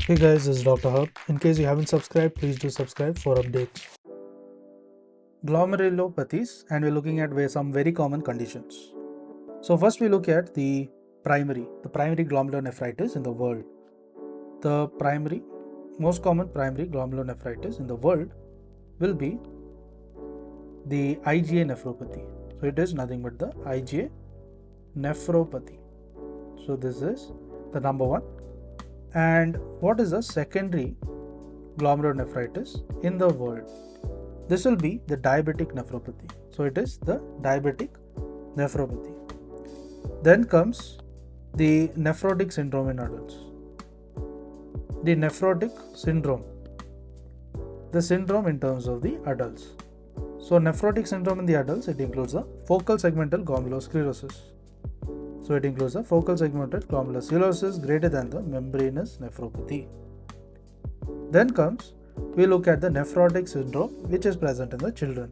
Hey guys, this is Dr. Hub. In case you haven't subscribed, please do subscribe for updates. Glomerulopathies, and we're looking at some very common conditions. So first we look at the primary glomerulonephritis in the world. The most common primary glomerulonephritis in the world will be the IgA nephropathy. So it is nothing but the IgA nephropathy. So this is the number one. And what is the secondary glomerulonephritis in the world? This will be the diabetic nephropathy. So it is the diabetic nephropathy. Then comes the nephrotic syndrome in adults. The nephrotic syndrome, the syndrome in terms of the adults. So nephrotic syndrome in the adults, it includes the focal segmental glomerulosclerosis. So it includes the focal segmental glomerulosclerosis greater than the membranous nephropathy. Then comes, we look at the nephrotic syndrome which is present in the children.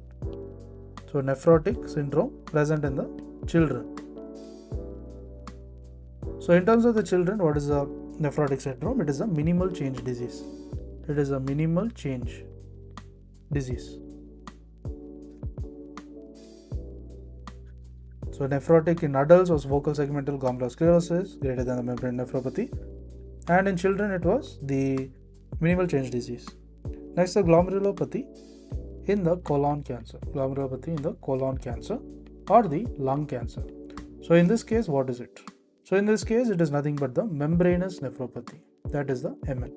So nephrotic syndrome present in the children. So in terms of the children, what is the nephrotic syndrome? It is a minimal change disease. It is a minimal change disease. So nephrotic in adults was focal segmental glomerulosclerosis greater than the membranous nephropathy, and in children it was the minimal change disease. Next, the glomerulopathy in the colon cancer. Glomerulopathy in the colon cancer or the lung cancer. So in this case, what is it? So in this case, it is nothing but the membranous nephropathy. That is the MN.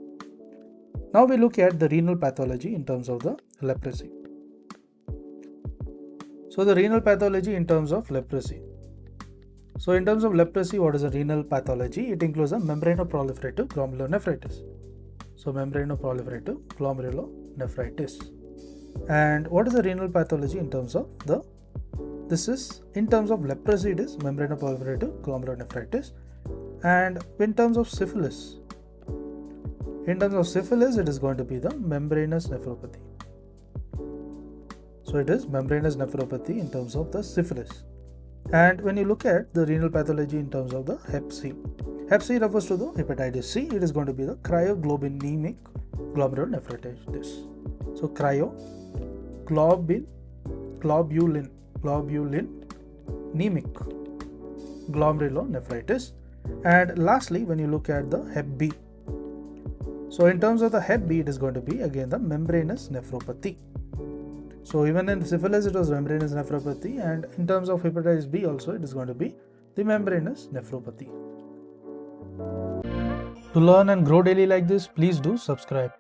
Now we look at the renal pathology in terms of the leprosy. So the renal pathology in terms of leprosy. So in terms of leprosy, what is a renal pathology? It includes a membranoproliferative glomerulonephritis. So membranoproliferative glomerulonephritis. And what is the renal pathology in terms of in terms of leprosy, it is membranoproliferative glomerulonephritis. And in terms of syphilis, it is going to be the membranous nephropathy. So it is membranous nephropathy in terms of the syphilis. And when you look at the renal pathology in terms of the Hep C, Hep C refers to the hepatitis C. It is going to be the cryoglobulinic glomerulonephritis. So cryoglobulinic glomerulonephritis. And lastly, when you look at the Hep B, so in terms of the Hep B, it is going to be again the membranous nephropathy. So even in syphilis, it was membranous nephropathy, and in terms of hepatitis B also, it is going to be the membranous nephropathy. To learn and grow daily like this, please do subscribe.